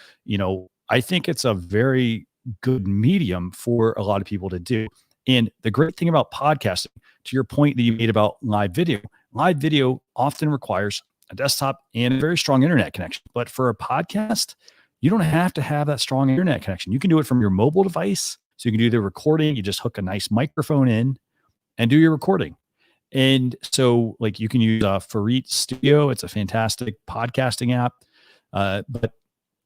I think it's a very good medium for a lot of people to do. And the great thing about podcasting, to your point that you made about live video often requires a desktop and a very strong internet connection. But for a podcast, you don't have to have that strong internet connection. You can do it from your mobile device. So you can do the recording. You just hook a nice microphone in and do your recording. And so, like, you can use Fareed Studio. It's a fantastic podcasting app. But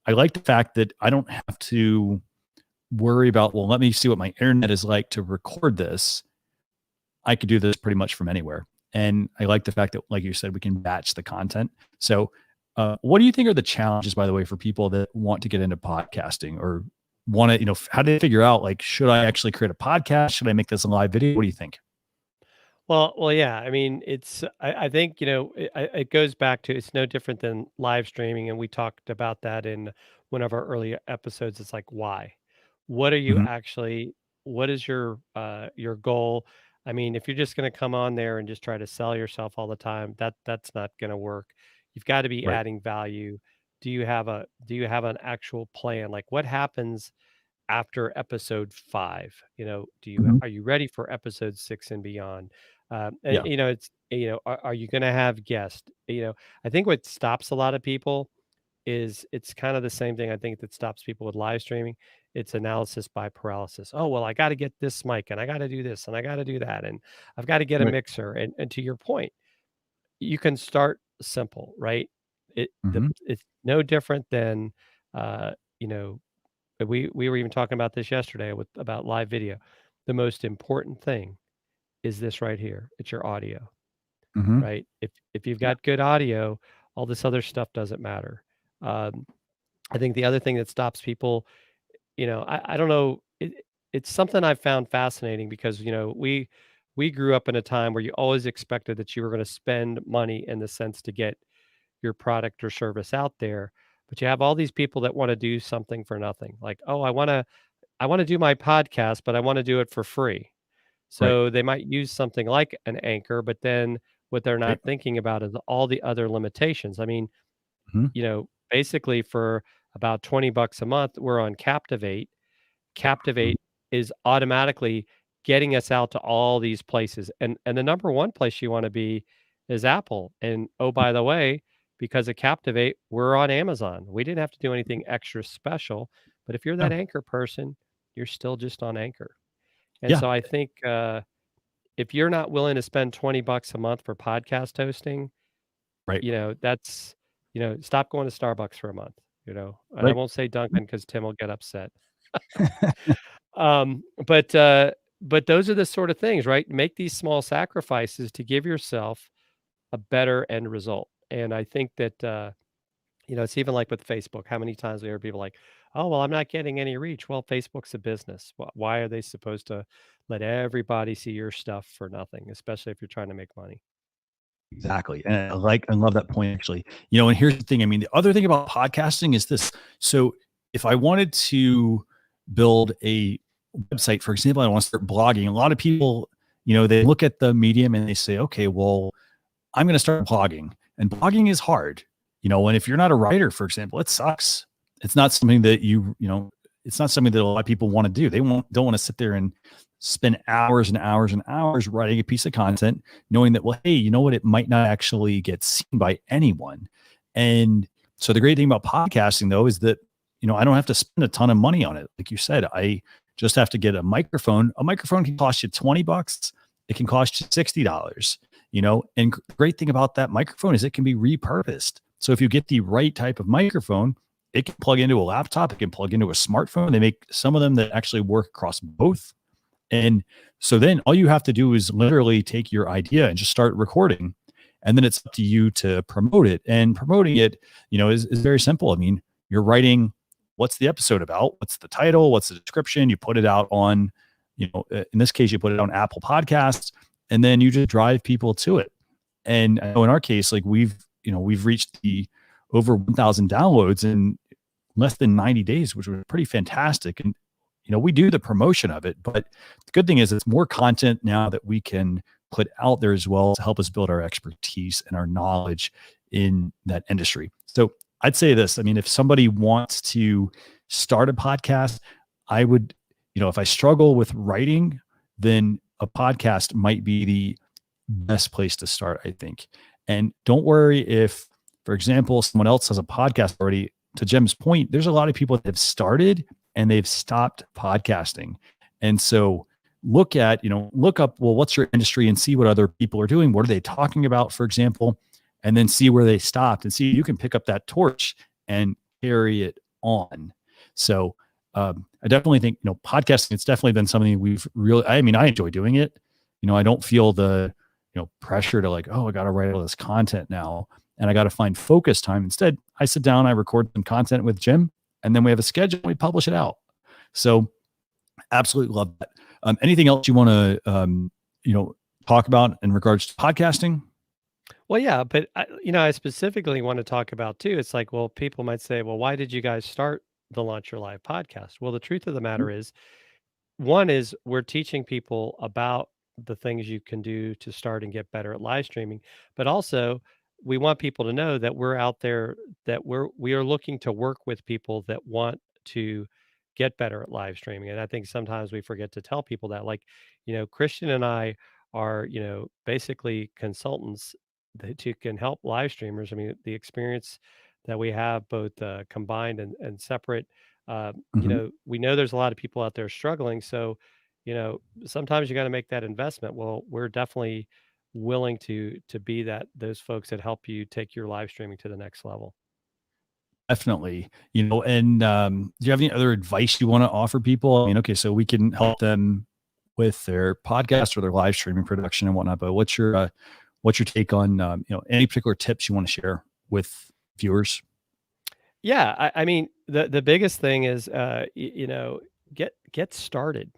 I like the fact that I don't have to worry about, well, let me see what my internet is like to record this. I could do this pretty much from anywhere. And I like the fact that, like you said, we can batch the content. So, what do you think are the challenges, by the way, for people that want to get into podcasting or want to, how do they figure out, like, should I actually create a podcast? Should I make this a live video? What do you think? Well, yeah. I mean, I think, it goes back to, it's no different than live streaming, and we talked about that in one of our early episodes. It's like, why? What are you Mhm. actually? What is your goal? I mean, if you're just going to come on there and just try to sell yourself all the time, that's not going to work. You've got to be Right. adding value. Do you have an actual plan? Like, what happens after episode 5? Do you Mhm. are you ready for episode 6 and beyond? And, Yeah. it's are you going to have guests? I think what stops a lot of people is, it's kind of the same thing I think that stops people with live streaming. It's analysis by paralysis. Oh, well, I got to get this mic, and I got to do this, and I got to do that, and I've got to get a Right. mixer. And to your point, you can start simple, right? Mhm. It's no different than, uh, you know we were even talking about this yesterday about live video. The most important thing is this right here. It's your audio, Mhm. right? If you've Yeah. got good audio, all this other stuff doesn't matter. Um, I think the other thing that stops people, I don't know, it's something I've found fascinating because, we grew up in a time where you always expected that you were going to spend money in the sense to get your product or service out there. But you have all these people that want to do something for nothing. Like, oh, I want to do my podcast, but I want to do it for free. Right. So they might use something like an anchor, but then what they're Right. not thinking about is all the other limitations. I mean, Mhm. basically for about 20 bucks a month, we're on Captivate. Mhm. Captivate is automatically getting us out to all these places. And the number one place you want to be is Apple. And oh, by the way, because of Captivate, we're on Amazon. We didn't have to do anything extra special. But if you're that Yeah. Anchor person, you're still just on Anchor. And Yeah. so I think if you're not willing to spend 20 bucks a month for podcast hosting, Right. that's, stop going to Starbucks for a month, and I Right. won't say Dunkin' because Tim will get upset. Um, but, uh, but those are the sort of things, right? Make these small sacrifices to give yourself a better end result. And I think that, it's even like with Facebook. How many times we hear people like, "Oh, well, I'm not getting any reach." Well, Facebook's a business. Why are they supposed to let everybody see your stuff for nothing, especially if you're trying to make money? Exactly. And I love that point actually. And here's the thing. I mean, the other thing about podcasting is this. So if I wanted to build a website, for example, I want to start blogging, a lot of people, they look at the medium and they say, okay, well, I'm going to start blogging. And blogging is hard. And if you're not a writer, for example, it sucks. It's not something that it's not something that a lot of people want to do. They don't want to sit there and spend hours and hours and hours writing a piece of content, knowing that, well, hey, you know what? It might not actually get seen by anyone. And so the great thing about podcasting though is that, I don't have to spend a ton of money on it. Like you said, I just have to get a microphone. A microphone can cost you 20 bucks. It can cost you $60. And the great thing about that microphone is it can be repurposed. So if you get the right type of microphone, it can plug into a laptop, it can plug into a smartphone. They make some of them that actually work across both. And so then all you have to do is literally take your idea and just start recording. And then it's up to you to promote it. And promoting it, is very simple. I mean, you're writing, what's the episode about? What's the title? What's the description? You put it out on, in this case, you put it on Apple Podcasts, and then you just drive people to it. And I know in our case, like we've reached the over 1,000 downloads in less than 90 days, which was pretty fantastic. And, we do the promotion of it, but the good thing is it's more content now that we can put out there as well to help us build our expertise and our knowledge in that industry. So I'd say this, I mean, if somebody wants to start a podcast, I would, if I struggle with writing, then a podcast might be the best place to start, I think. And don't worry if, for example, someone else has a podcast already. To Jim's point, there's a lot of people that have started and they've stopped podcasting. And so look up, well, what's your industry and see what other people are doing. What are they talking about, for example, and then see where they stopped and see if you can pick up that torch and carry it on. So I definitely think, podcasting, it's definitely been something I enjoy doing it. I don't feel the, pressure to like, oh, I got to write all this content now and I got to find focus time. Instead, I sit down, I record some content with Jim, and then we have a schedule, we publish it out. So absolutely love that. Anything else you want to, talk about in regards to podcasting? Well, yeah, but I specifically want to talk about too. It's like, well, people might say, well, why did you guys start the Launch Your Live podcast? Well, the truth of the matter is, one is we're teaching people about the things you can do to start and get better at live streaming, but also we want people to know that we're out there, that we are looking to work with people that want to get better at live streaming. And I think sometimes we forget to tell people that, like, Christian and I are, basically consultants that you can help live streamers. I mean, the experience that we have both combined and separate, Mhm. we know there's a lot of people out there struggling. So, sometimes you got to make that investment. Well, we're definitely willing to be those folks that help you take your live streaming to the next level. Definitely, and do you have any other advice you want to offer people? I mean, okay, so we can help them with their podcast or their live streaming production and whatnot, but what's your take on, any particular tips you want to share with viewers? Yeah, I mean, the biggest thing is, get started.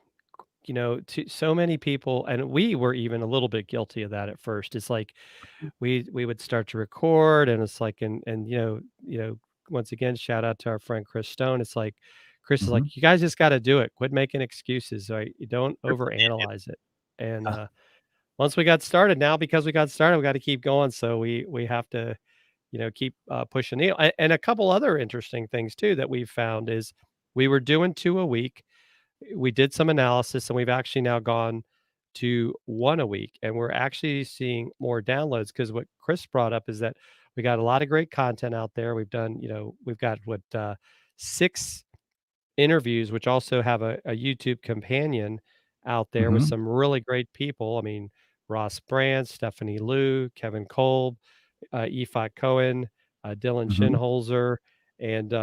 To so many people, and we were even a little bit guilty of that at first. It's like we would start to record, and it's like, once again, shout out to our friend Chris Stone. It's like Chris is Mm-hmm. like, you guys just got to do it. Quit making excuses. Right? You don't Yep. overanalyze it. And Uh, once we got started, now because we got started, we got to keep going. So we have to keep pushing the needle. And a couple other interesting things too that we've found is we were doing 2 a week. We did some analysis, and we've actually now gone to 1 a week, and we're actually seeing more downloads because what Chris brought up is that we got a lot of great content out there. We've done, we've got 6 interviews, which also have a YouTube companion out there with mm-hmm. some really great people. I mean, Ross Brand, Stephanie Liu, Kevin Kolb, Ifat Cohen, Dylan Mm-hmm. Shinholzer, and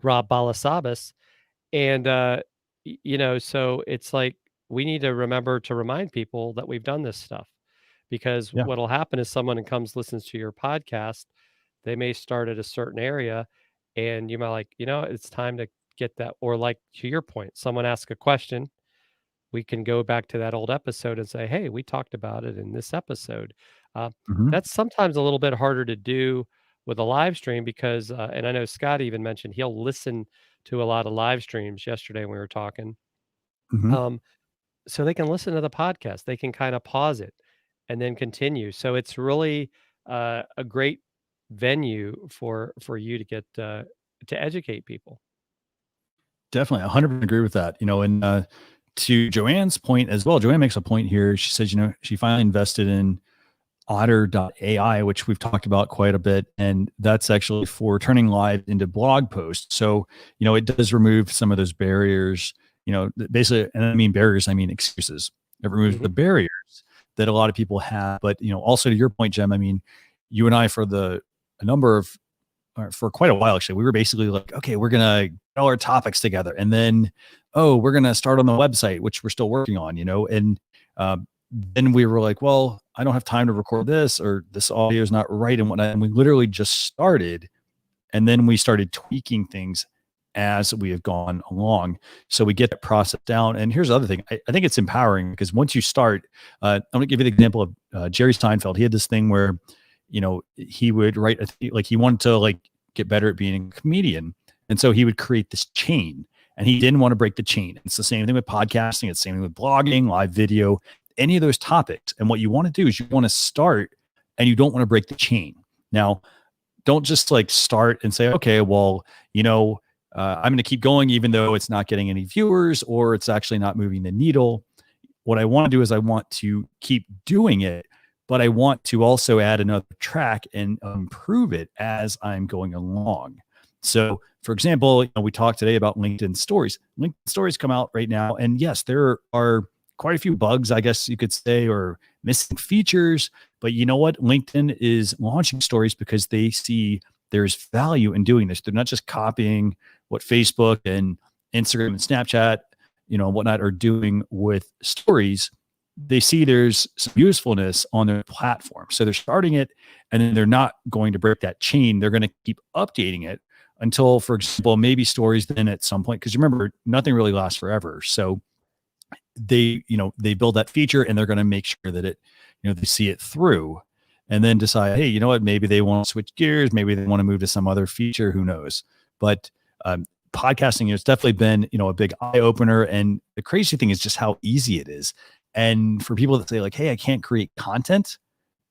Rob Balasabas. And, so it's like we need to remember to remind people that we've done this stuff because Yeah. what'll happen is someone who comes listens to your podcast, they may start at a certain area and you might like, it's time to get that. Or like to your point, someone asks a question, we can go back to that old episode and say, hey, we talked about it in this episode. Uh, Mm-hmm. that's sometimes a little bit harder to do with a live stream because, and I know Scott even mentioned he'll listen to a lot of live streams yesterday when we were talking. Mm-hmm. Um, so they can listen to the podcast, they can kind of pause it and then continue. So it's really a great venue for you to get to educate people. Definitely, 100% agree with that. And to Joanne's point as well, Joanne makes a point here. She says, she finally invested in Otter.ai, which we've talked about quite a bit. And that's actually for turning live into blog posts. So, it does remove some of those barriers, basically, and I mean barriers, I mean excuses. It removes the barriers that a lot of people have. But, also to your point, Jem, I mean, you and I, for quite a while, actually, we were basically like, okay, we're going to get all our topics together. And then, we're going to start on the website, which we're still working on, and then we were like, well, I don't have time to record this, or this audio is not right and whatnot. And we literally just started, and then we started tweaking things as we have gone along. So we get that process down. And here's the other thing. I think it's empowering because once you start, I'm going to give you the example of Jerry Seinfeld. He had this thing where, he would write, like he wanted to like get better at being a comedian. And so he would create this chain, and he didn't want to break the chain. It's the same thing with podcasting. It's the same thing with blogging, live video, any of those topics. And what you want to do is you want to start, and you don't want to break the chain. Now, don't just like start and say, okay, well, I'm going to keep going, even though it's not getting any viewers or it's actually not moving the needle. What I want to do is I want to keep doing it, but I want to also add another track and improve it as I'm going along. So, for example, we talked today about LinkedIn stories. LinkedIn stories come out right now. And yes, there are quite a few bugs, I guess you could say, or missing features. But you know what? LinkedIn is launching stories because they see there's value in doing this. They're not just copying what Facebook and Instagram and Snapchat, whatnot are doing with stories. They see there's some usefulness on their platform. So they're starting it, and then they're not going to break that chain. They're going to keep updating it until, for example, maybe stories then at some point, because remember, nothing really lasts forever. So they build that feature, and they're going to make sure that it, they see it through, and then decide, hey, you know what, maybe they want to switch gears. Maybe they want to move to some other feature, who knows? But podcasting has definitely been, a big eye opener. And the crazy thing is just how easy it is. And for people that say like, hey, I can't create content,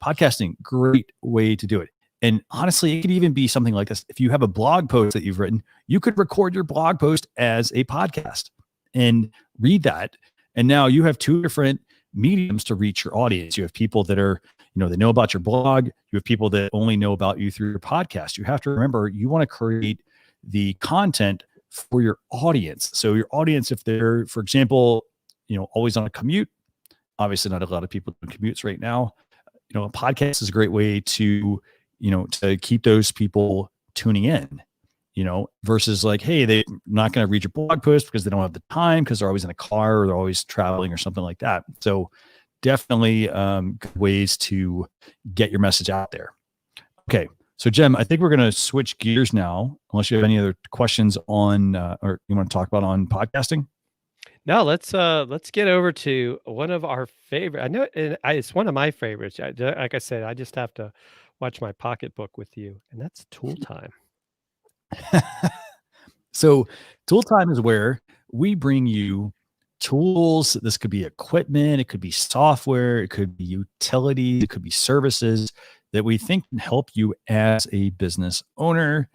podcasting, great way to do it. And honestly, it could even be something like this. If you have a blog post that you've written, you could record your blog post as a podcast and read that. And now you have 2 different mediums to reach your audience. You have people that are, they know about your blog. You have people that only know about you through your podcast. You have to remember, you want to create the content for your audience. So your audience, if they're, for example, always on a commute, obviously not a lot of people doing commutes right now. A podcast is a great way to, to keep those people tuning in, versus like, hey, they're not going to read your blog post because they don't have the time, because they're always in a car or they're always traveling or something like that. So definitely good ways to get your message out there. Okay. So, Jem, I think we're going to switch gears now, unless you have any other questions on, or you want to talk about on podcasting. No, let's get over to one of our favorite. I know it's one of my favorites. Like I said, I just have to watch my pocketbook with you, and that's tool time. So, tool time is where we bring you tools. This could be equipment, it could be software, it could be utilities, it could be services that we think can help you as a business owner.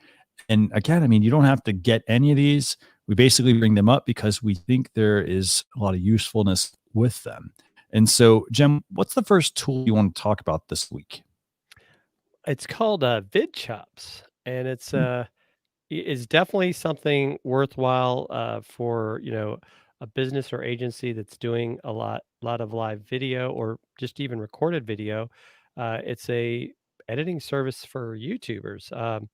And again, I mean, you don't have to get any of these. We basically bring them up because we think there is a lot of usefulness with them. And so, Jem, what's the first tool you want to talk about this week? It's called Vid Chops, and Hmm. it's definitely something worthwhile for a business or agency that's doing a lot of live video or just even recorded video. It's a editing service for YouTubers.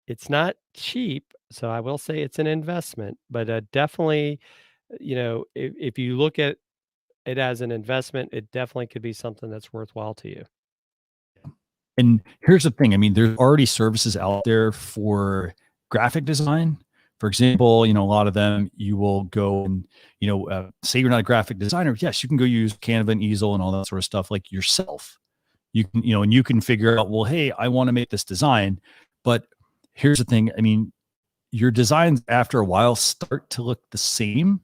It's not cheap, so I will say it's an investment, but definitely, if you look at it as an investment, it definitely could be something that's worthwhile to you. And here's the thing. I mean, there's already services out there for graphic design. For example, a lot of them you will go and, say you're not a graphic designer. Yes, you can go use Canva and Easel and all that sort of stuff like yourself. You can, and you can figure out, well, hey, I want to make this design. But here's the thing. I mean, your designs after a while start to look the same.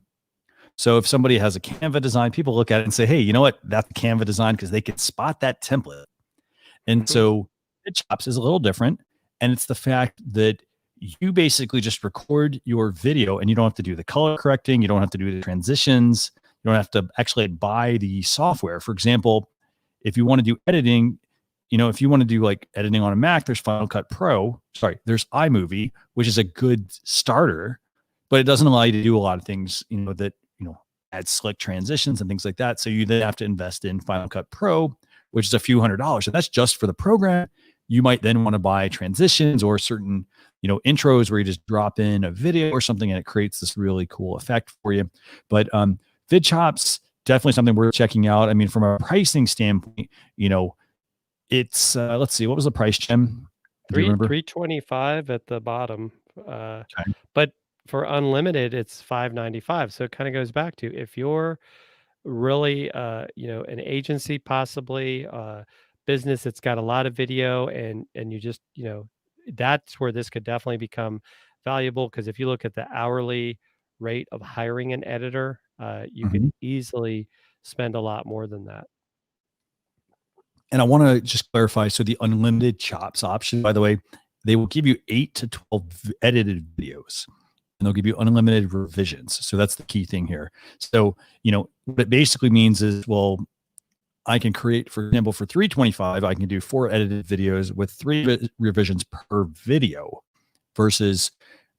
So if somebody has a Canva design, people look at it and say, hey, you know what? That's the Canva design because they can spot that template. And Mhm. so Vid Chops is a little different. And it's the fact that you basically just record your video and you don't have to do the color correcting. You don't have to do the transitions. You don't have to actually buy the software. For example, if you want to do editing, if you want to do like editing on a Mac, there's Final Cut Pro. Sorry, there's iMovie, which is a good starter, but it doesn't allow you to do a lot of things, that, add slick transitions and things like that. So you then have to invest in Final Cut Pro, which is a few $100s. And that's just for the program. You might then want to buy transitions or certain, intros where you just drop in a video or something and it creates this really cool effect for you. But Vid Chops, definitely something worth checking out. I mean, from a pricing standpoint, it's let's see, what was the price, Jim? Do you remember? 325 at the bottom, uh, Okay. but for unlimited, it's 595. So it kinda goes back to if you're really, an agency, possibly, business that's got a lot of video and you just, that's where this could definitely become valuable. Because if you look at the hourly rate of hiring an editor, you could Mhm. easily spend a lot more than that. And I want to just clarify. So the unlimited chops option, by the way, they will give you 8 to 12 edited videos and they'll give you unlimited revisions. So that's the key thing here. So, what it basically means is, well, I can create, for example, for 325, I can do 4 edited videos with 3 revisions per video versus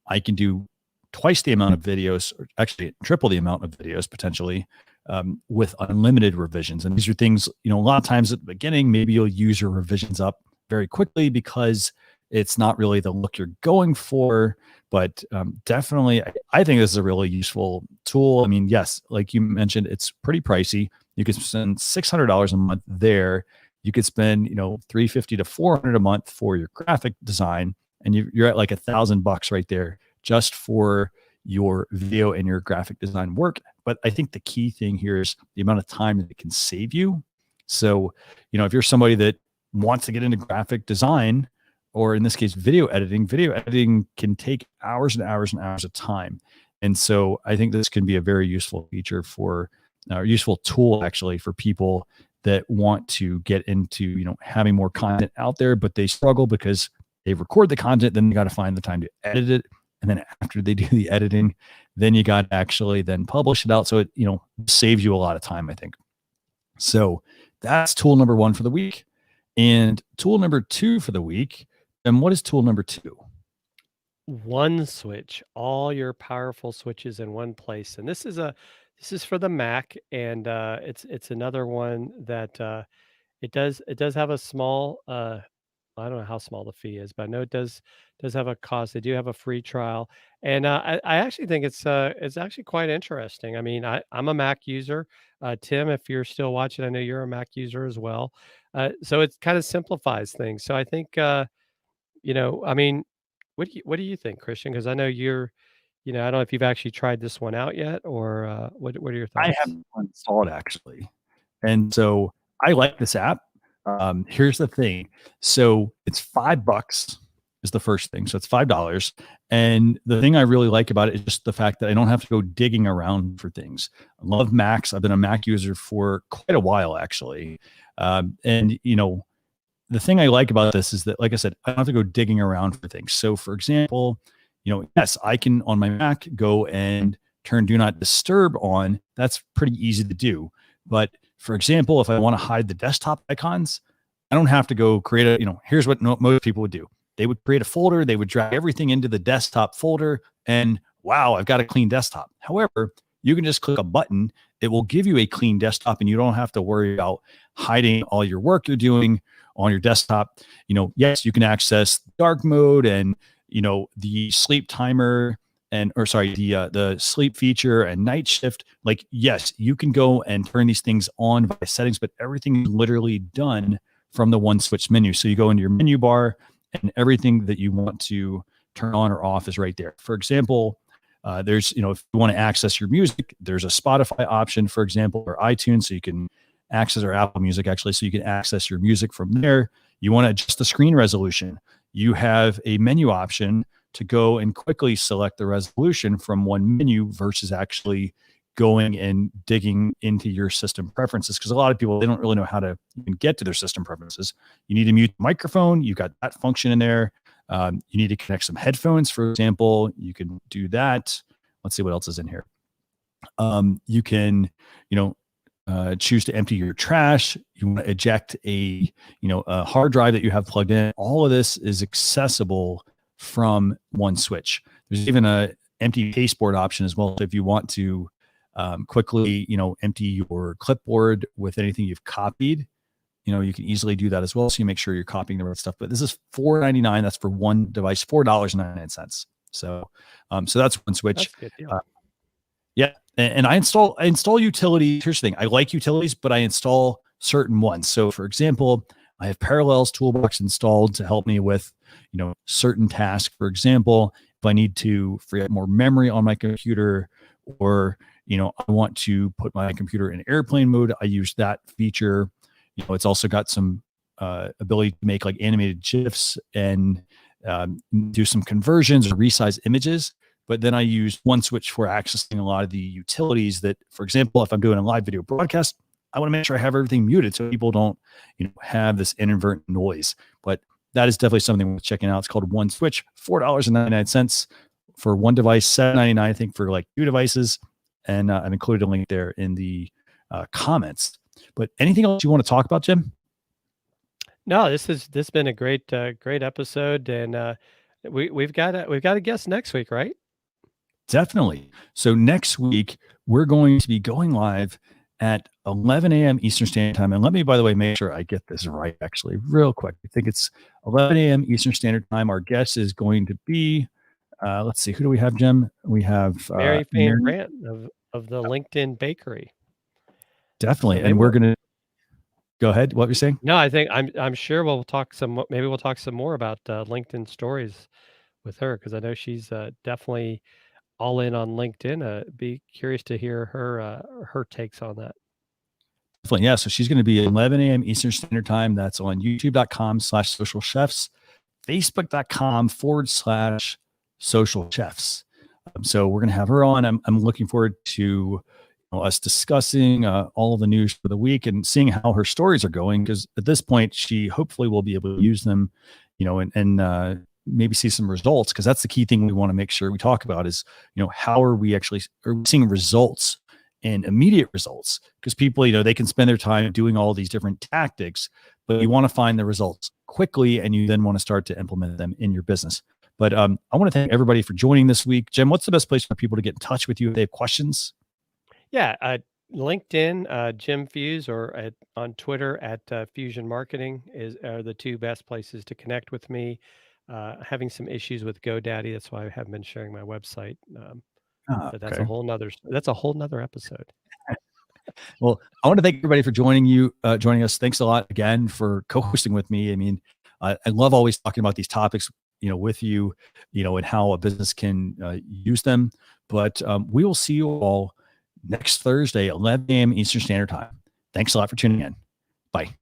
I can do twice the amount of videos, or actually triple the amount of videos potentially, with unlimited revisions. And these are things, a lot of times at the beginning, maybe you'll use your revisions up very quickly because it's not really the look you're going for. But definitely, I think this is a really useful tool. I mean, yes, like you mentioned, it's pretty pricey. You could spend $600 a month there. You could spend, $350 to $400 a month for your graphic design, and you're at like $1,000 right there just for your video and your graphic design work. But I think the key thing here is the amount of time that it can save you. So, if you're somebody that wants to get into graphic design, or in this case, video editing can take hours and hours and hours of time. And so I think this can be a very useful feature for, useful tool actually for people that want to get into, having more content out there, but they struggle because they record the content, then they got to find the time to edit it. And then after they do the editing, then you got to actually then publish it out. So it, saves you a lot of time, I think. So that's tool number 1 for the week. And tool number 2 for the week. And what is tool number 2? One switch, all your powerful switches in one place. And this is for the Mac, and it's another one that it does have a small I don't know how small the fee is, but I know it does have a cost. They do have a free trial, and I actually think it's actually quite interesting. I mean, I'm a Mac user. Tim, if you're still watching, I know you're a Mac user as well. So it kind of simplifies things. So I think I mean, what do you think, Christian? Because I know you're, I don't know if you've actually tried this one out yet, or what are your I thoughts? haven't installed actually. And so I like this app. Here's the thing. So it's $5 is the first thing. So it's $5. And the thing I really like about it is just the fact that I don't have to go digging around for things. I love Macs. I've been a Mac user for quite a while, actually. And the thing I like about this is that, like I said, I don't have to go digging around for things. So, for example, yes, I can on my Mac go and turn Do Not Disturb on. That's pretty easy to do. But for example, if I want to hide the desktop icons, I don't have to go create here's what most people would do. They would create a folder, they would drag everything into the desktop folder, and wow, I've got a clean desktop. However, you can just click a button. It will give you a clean desktop, and you don't have to worry about hiding all your work you're doing on your desktop. Yes, you can access dark mode and the sleep timer the sleep feature and night shift. Like, yes, you can go and turn these things on by settings, but everything is literally done from the one switch menu. So you go into your menu bar and everything that you want to turn on or off is right there. For example, there's, if you want to access your music, there's a Spotify option, for example, or iTunes. So you can access, or Apple Music actually. So you can access your music from there. You want to adjust the screen resolution. You have a menu option to go and quickly select the resolution from one menu versus actually going and digging into your system preferences. Because a lot of people, they don't really know how to even get to their system preferences. You need to mute the microphone. You got that function in there. You need to connect some headphones, for example. You can do that. Let's see what else is in here. You can, choose to empty your trash. You want to eject a hard drive that you have plugged in. All of this is accessible from one switch. There's even a empty pasteboard option as well. So if you want to quickly, empty your clipboard with anything you've copied, you can easily do that as well. So you make sure you're copying the right stuff. But this is $4.99. That's for one device, $4.99. So, so that's one switch. That's a good deal. Yeah. And I install utilities. Here's the thing. I like utilities, but I install certain ones. So for example, I have Parallels Toolbox installed to help me with, certain tasks. For example, if I need to free up more memory on my computer, or, I want to put my computer in airplane mode, I use that feature. It's also got some ability to make like animated GIFs and do some conversions or resize images. But then I use one switch for accessing a lot of the utilities that, for example, if I'm doing a live video broadcast, I want to make sure I have everything muted so people don't, have this inadvertent noise. But that is definitely something worth checking out. It's called One Switch, $4.99 for one device, $7.99 I think for like two devices. And I've included a link there in the comments. But anything else you want to talk about, Jim? No, this has been a great episode, and we've got a guest next week, right? Definitely. So next week, we're going to be going live at 11 a.m. Eastern Standard Time. And let me, by the way, make sure I get this right, actually, real quick. I think it's 11 a.m. Eastern Standard Time. Our guest is going to be, let's see, who do we have, Jim? We have Mary Van Grant of the LinkedIn Bakery. Definitely. So and we're going to go ahead. What you're saying? No, I think I'm sure we'll talk maybe we'll talk some more about LinkedIn stories with her, because I know she's definitely all in on LinkedIn. Be curious to hear her takes on that. Definitely. Yeah. So she's going to be at 11 a.m. Eastern Standard Time. That's on youtube.com/social chefs, facebook.com/social chefs. So we're going to have her on. I'm looking forward to us discussing all of the news for the week and seeing how her stories are going. Because at this point, she hopefully will be able to use them, and maybe see some results. Because that's the key thing we want to make sure we talk about is, how are we seeing results and immediate results? Because people, they can spend their time doing all these different tactics, but you want to find the results quickly, and you then want to start to implement them in your business. But I want to thank everybody for joining this week. Jim, what's the best place for people to get in touch with you if they have questions? Yeah, LinkedIn, Jim Fuhs, or on Twitter at Fusion Marketing are the two best places to connect with me. Having some issues with GoDaddy, that's why I haven't been sharing my website. But that's a whole nother episode. Well, I want to thank everybody for joining us. Thanks a lot again for co-hosting with me. I mean, I love always talking about these topics, with you, and how a business can use them. But we will see you all next Thursday, 11 a.m. Eastern Standard Time. Thanks a lot for tuning in. Bye.